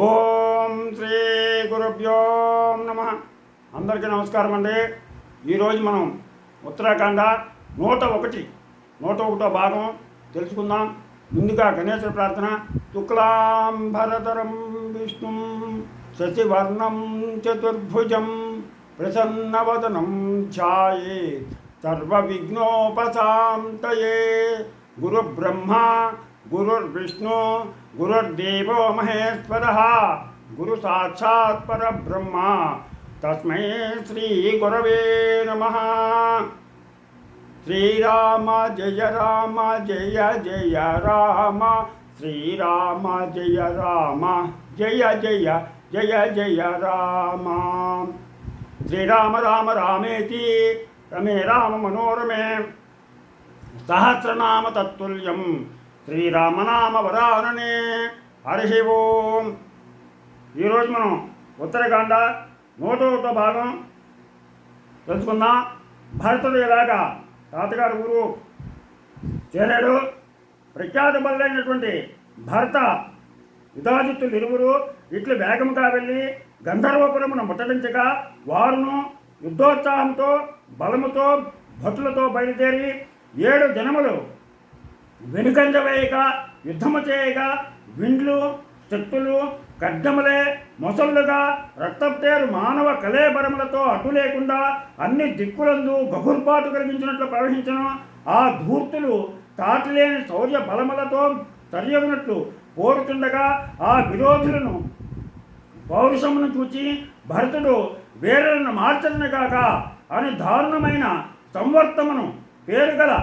ఓం శ్రీ గురుభ్యో నమః. అందరికీ నమస్కారం అండి. ఈరోజు మనం ఉత్తరాఖండ 101వ భాగం తెలుసుకుందాం. ముందుగా గణేశ ప్రార్థన. శుక్లాంబరధరం విష్ణుం శశివర్ణం చతుర్భుజం ప్రసన్నవదనం ఛాయేత్ సర్వవిఘ్నోపశాంతయే. గురుబ్రహ్మా గురుర్విష్ణు గురుర్దేవో మహేశ్వరః గురు సాక్షాత్ పరబ్రహ్మ తస్మై శ్రీ గురవే నమః. శ్రీరామ జయ రామ జయ జయ రామ శ్రీరామ జయ రామ జయ జయ జయ జయ రామ. శ్రీరామ రామ రామేతి రమే రామ మనోరమే సహస్రనామ తత్తుల్యం శ్రీరామనామ వరాననే. హరి ఓం. ఈరోజు మనం ఉత్తరాఖండ 101వ భాగం తెలుసుకుందాం. భరతుడు ఇలాగా తాతగారు ఊరు చేరాడు. ప్రఖ్యాత బలైనటువంటి భరత యుధాజిత్తులు ఇరువురు ఇట్లు వేగముగా వెళ్ళి గంధర్వపురమును ముట్టడించగా వారును యుద్ధోత్సాహంతో బలముతో భటులతో బయలుదేరి 7 దినములు వెనుకంజ వేయక యుద్ధము చేయగా విండ్లు శక్తులు ఖడ్గములే మొసళ్ళుగా రక్తప్తేరు మానవ కలేబరములతో అడ్డు లేకుండా అన్ని దిక్కులందు గగుర్పాటు కలిగించినట్లు ప్రవహించను. ఆ ధూర్తులు తాటిలేని శౌర్య బలములతో తరియగినట్లు పోరుతుండగా ఆ విరోధులను పౌరుషమును చూచి భరతుడు వీరులను మార్చను కాక అని దారుణమైన సంవర్తమును పేరుగల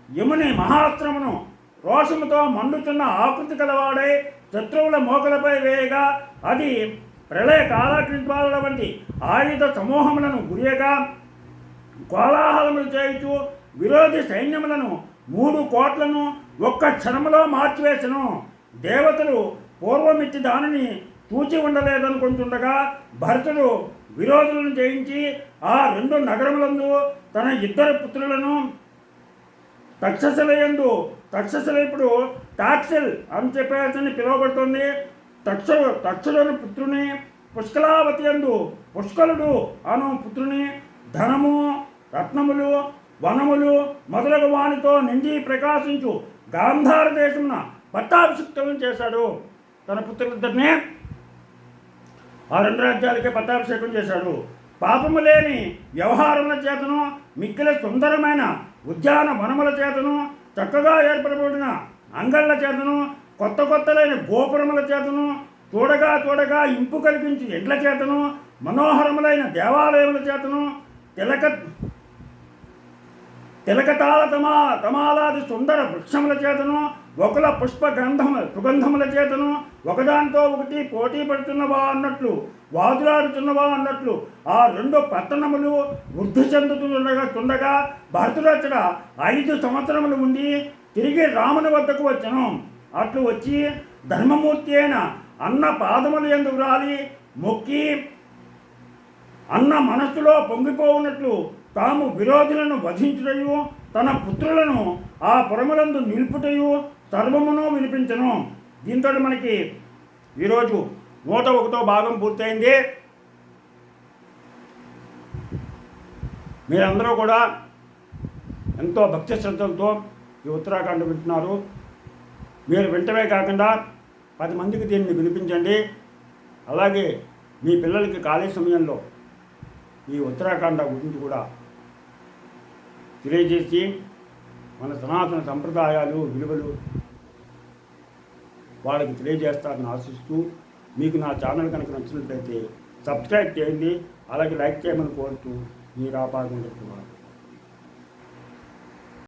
యముని మహాస్త్రమును రోషముతో మండుతున్న ఆకృతి కలవాడై శత్రువుల మోకలపై వేయగా అది ప్రళయ కాలకృపాల వంటి ఆయుధ సమూహములను గురియగా కోలాహలములు చేయుచు విరోధి సైన్యములను 3 కోట్లను ఒక్క క్షణములో మార్చివేసెను. దేవతలు పూర్వమిచ్చి దానిని చూచి ఉండలేదనుకుంటుండగా భరతుడు విరోధులను జయించి ఆ 2 నగరములందు తన 2 పుత్రులను తక్షశిలయందు, తక్షశిల ఇప్పుడు టాక్సిల్ అని చెప్పేసి పిలువబడుతుంది. తక్షుడను పుత్రుని, పుష్కలావతి యందు పుష్కలుడు అను పుత్రుని ధనము రత్నములు వనములు మొదలగు వానితో నిండి ప్రకాశించు గాంధార దేశమున పట్టాభిషిక్తులను చేశాడు. తన పుత్రులిద్దరిని ఆ 2 రాజ్యాలకే పట్టాభిషేకం చేశాడు. పాపము లేని వ్యవహారముల చేతను మిక్కిలి సుందరమైన ఉద్యాన వనముల చేతను చక్కగా ఏర్పడబడిన అంగళ్ళ చేతను కొత్తలైన గోపురముల చేతను చూడగా ఇంపు కల్పించి ఎండ్ల చేతను మనోహరములైన దేవాలయముల చేతను తమాలాది సుందర వృక్షముల చేతను ఒకల పుష్ప సుగంధముల చేతను ఒకదానితో ఒకటి పోటీ పడుతున్నవా అన్నట్లు వాదులాడుతున్నవా అన్నట్లు ఆ 2 పట్టణములు వృద్ధి చెందుతుండగా భరతుడచ్చట 5 సంవత్సరములు ఉండి తిరిగి రాముని వద్దకు వచ్చను. అట్లు వచ్చి ధర్మమూర్తి అయిన అన్న పాదములు యందు వ్రాలి మొక్కి అన్న మనస్సులో పొంగిపోవునట్లు తాము విరోధులను వధించుటయు తన పుత్రులను ఆ పురములందు నిలుపుటయు సర్వమును వినిపించను. దీంతో మనకి ఈరోజు 101వ భాగం పూర్తయింది. మీరందరూ కూడా ఎంతో భక్తి శ్రద్ధలతో ఈ ఉత్తరాఖండ వింటున్నారు. మీరు వింటమే కాకుండా 10 మందికి దీన్ని వినిపించండి. అలాగే మీ పిల్లలకి ఖాళీ సమయంలో ఈ ఉత్తరాఖండ గురించి కూడా తెలియజేసి మన సనాతన సంప్రదాయాలు విలువలు వాళ్ళకి తెలియజేస్తారని ఆశిస్తూ, మీకు నా ఛానల్ కనుక నచ్చినట్లయితే సబ్స్క్రైబ్ చేయండి. అలాగే లైక్ చేయమని కోరుతూ మీ రాపాకుండా